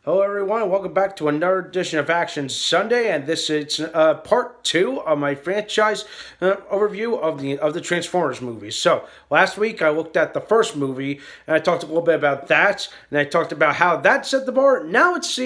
Hello, everyone. Welcome back to another edition of Action Sunday, and this is part two of my franchise overview of the Transformers movies. So last week I looked at the first movie, and I talked a little bit about that, and I talked about how that set the bar. Now let's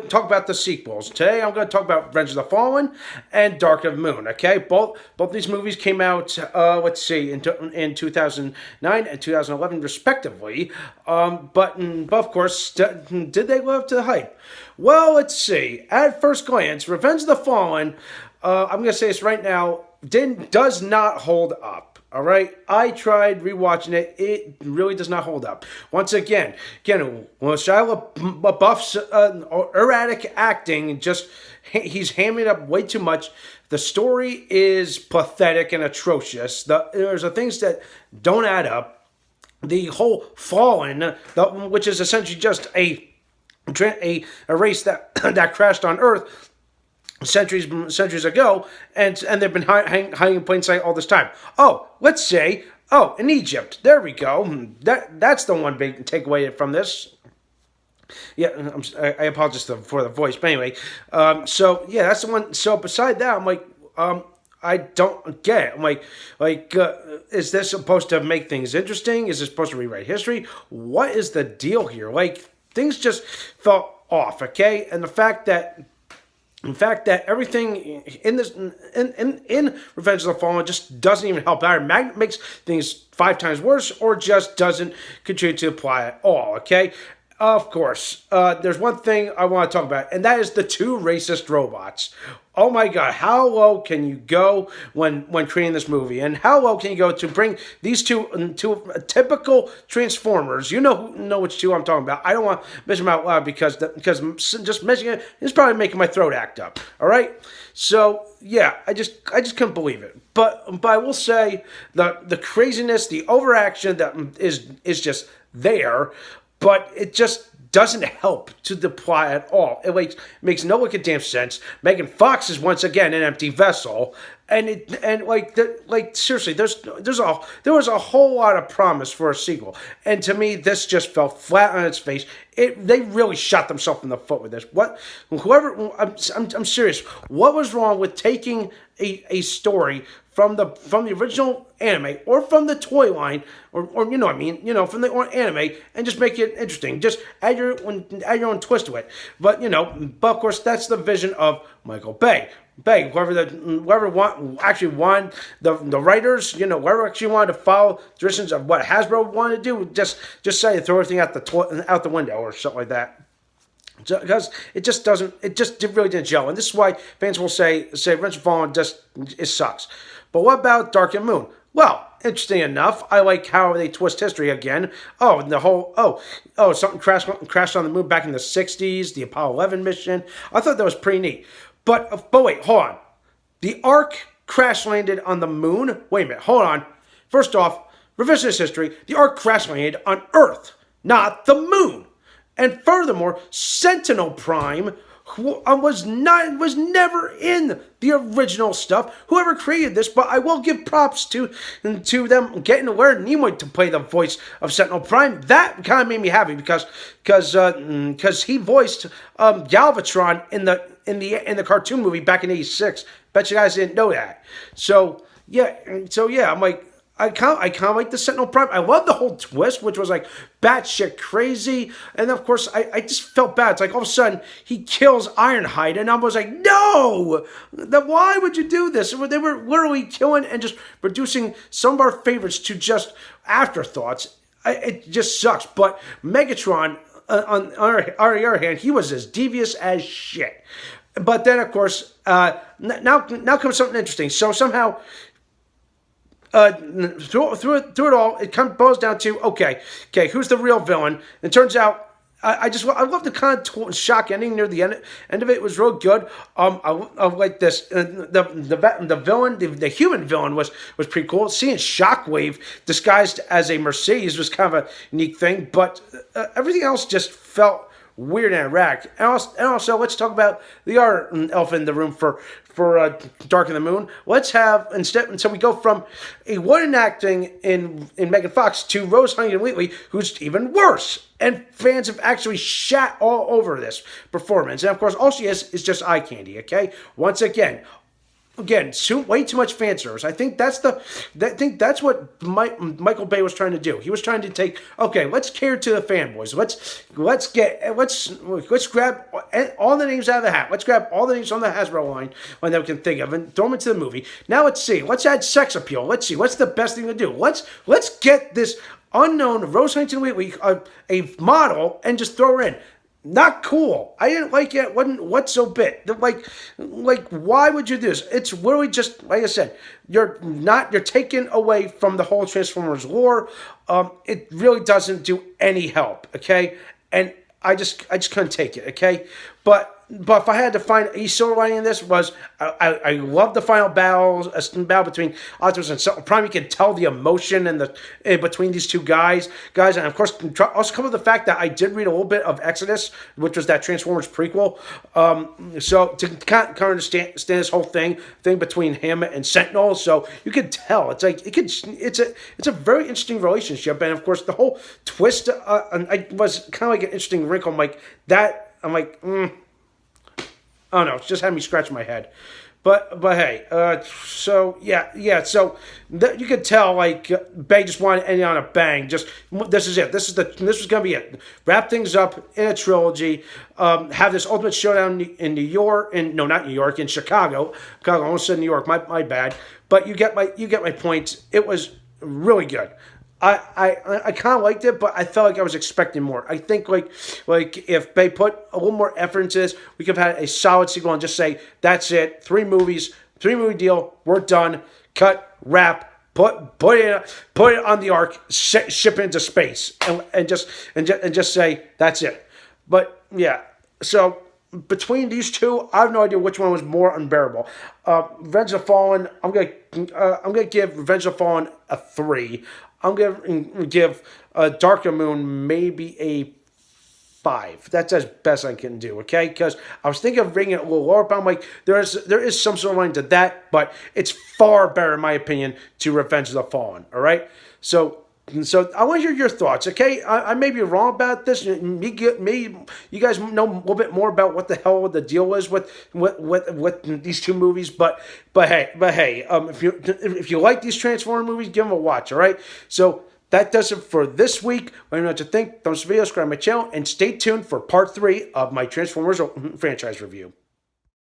talk about the sequels. Today I'm going to talk about Revenge of the Fallen and Dark of the Moon. Okay, both these movies came out. In 2009 and 2011 respectively. But of course, did they live up to the hype? Well, let's see. At first glance, Revenge of the Fallen, I'm going to say this right now, does not hold up. All right, I tried rewatching it. It really does not hold up. Again, when Shia LaBeouf's erratic acting, he's hamming up way too much. The story is pathetic and atrocious. There's the things that don't add up. The whole Fallen, which is essentially just a race that that crashed on Earth centuries ago, and they've been hiding in plain sight all this time. Oh, let's say, in Egypt. There we go. That's the one big takeaway from this. Yeah, I apologize for the voice, but anyway. That's the one. So beside that, I'm like, I don't get it. I'm is this supposed to make things interesting? Is this supposed to rewrite history? What is the deal here? Like, things just felt off, okay? And the fact that everything in this in Revenge of the Fallen just doesn't even help out. Magnet makes things 5 times worse, or just doesn't contribute to the plot at all. Okay, of course, there's one thing I want to talk about, and that is the two racist robots. Oh my God, how low can you go when creating this movie? And how low can you go to bring these two typical Transformers? You know which two I'm talking about. I don't want to mention them out loud because just mentioning it is probably making my throat act up. All right, so yeah, I just couldn't believe it. But I will say the craziness, the overaction that is just there, but it just doesn't help to the plot at all. It makes no damn sense. Megan Fox is once again an empty vessel, and seriously, there was a whole lot of promise for a sequel, and to me, this just fell flat on its face. They really shot themselves in the foot with this. I'm serious. What was wrong with taking a story from the original anime or from the toy line or you know what I mean, from the anime, and just make it interesting. Just add your own twist to it. But of course that's the vision of Michael Bay. Actually wanted the writers, whoever actually wanted to follow the traditions of what Hasbro wanted to do, just say throw everything out the window or something like that. Because it just really didn't gel, and this is why fans will say Revenge of the Fallen it sucks. But what about Dark and Moon? Well, interesting enough, I like how they twist history again. Oh, and the whole something crashed on the moon back in the '60s, the Apollo 11 mission. I thought that was pretty neat. But wait, hold on. The Ark crash landed on the moon. Wait a minute, hold on. First off, revisionist history. The Ark crash landed on Earth, not the moon. And furthermore, Sentinel Prime was never in the original stuff. Whoever created this, but I will give props to them getting Leonard Nimoy to play the voice of Sentinel Prime. That kind of made me happy because he voiced Galvatron in the cartoon movie back in '86. Bet you guys didn't know that. So yeah, I'm like, I kind of like the Sentinel Prime. I love the whole twist, which was like batshit crazy. And of course, I just felt bad. It's like all of a sudden he kills Ironhide, and I was like, no! Why would you do this? They were literally killing and just reducing some of our favorites to just afterthoughts. It just sucks. But Megatron, on our other hand, he was as devious as shit. But then, of course, now comes something interesting. So somehow, through it all, it boils down to okay, who's the real villain? It turns out I love the kind of shock ending near the end of it. It was real good. I like this. The villain, the human villain was pretty cool. Seeing Shockwave disguised as a Mercedes was kind of a unique thing, but everything else just felt weird and erratic. And also, let's talk about the other elephant in the room for Dark of the Moon. Let's have instead, so we go from a woman acting in Megan Fox to Rose Huntington-Whiteley, who's even worse. And fans have actually shat all over this performance. And of course, all she is just eye candy. Okay, once again, way too much fan service. I think that's what Michael Bay was trying to do. He was trying to take, okay, let's cater to the fanboys. Let's grab all the names out of the hat. Let's grab all the names on the Hasbro line that we can think of and throw them into the movie. Now let's see. Let's add sex appeal. Let's see what's the best thing to do. Let's get this unknown Rose Huntington-Whiteley, a model, and just throw her in. Not cool. I didn't like it. Wasn't what so bit. Like, why would you do this? It's literally just like I said. You're taken away from the whole Transformers lore. It really doesn't do any help. Okay, and I just couldn't take it. Okay, but if I had to find a silver lining in this was I love the final battle between Optimus and Prime. You can tell the emotion in between these two guys, and of course also come with the fact that I did read a little bit of Exodus, which was that Transformers prequel. So to kind of understand this whole thing between him and Sentinel, so you could tell it's a very interesting relationship, and of course the whole twist was kind of like an interesting wrinkle. I'm like. I don't know. It just had me scratch my head. But hey, so you could tell like Bay just wanted to end it on a bang. Just this is it. This was gonna be it. Wrap things up in a trilogy. Have this ultimate showdown in New York. No, not New York. In Chicago. I almost said New York. My bad. But you get my point. It was really good. I kind of liked it, but I felt like I was expecting more. I think like if they put a little more effort into this, we could have had a solid sequel and just say that's it. 3 movies, 3-movie deal. We're done. Cut, wrap, put it on the Ark, ship it into space, and just say that's it. But yeah, so. Between these two, I have no idea which one was more unbearable. Revenge of the Fallen, I'm gonna give Revenge of the Fallen a 3. I'm gonna give Dark of the Moon maybe a 5. That's as best I can do. Okay, because I was thinking of bringing it a little lower, but I'm like, there is some sort of line to that, but it's far better in my opinion to Revenge of the Fallen. All right, so I want to hear your thoughts, okay? I may be wrong about this. Maybe you guys know a little bit more about what the hell the deal is with these 2 movies. But hey, if you like these Transformers movies, give them a watch, all right? So that does it for this week. Let me know what you think. Thumbs up the video, subscribe to my channel, and stay tuned for part 3 of my Transformers franchise review.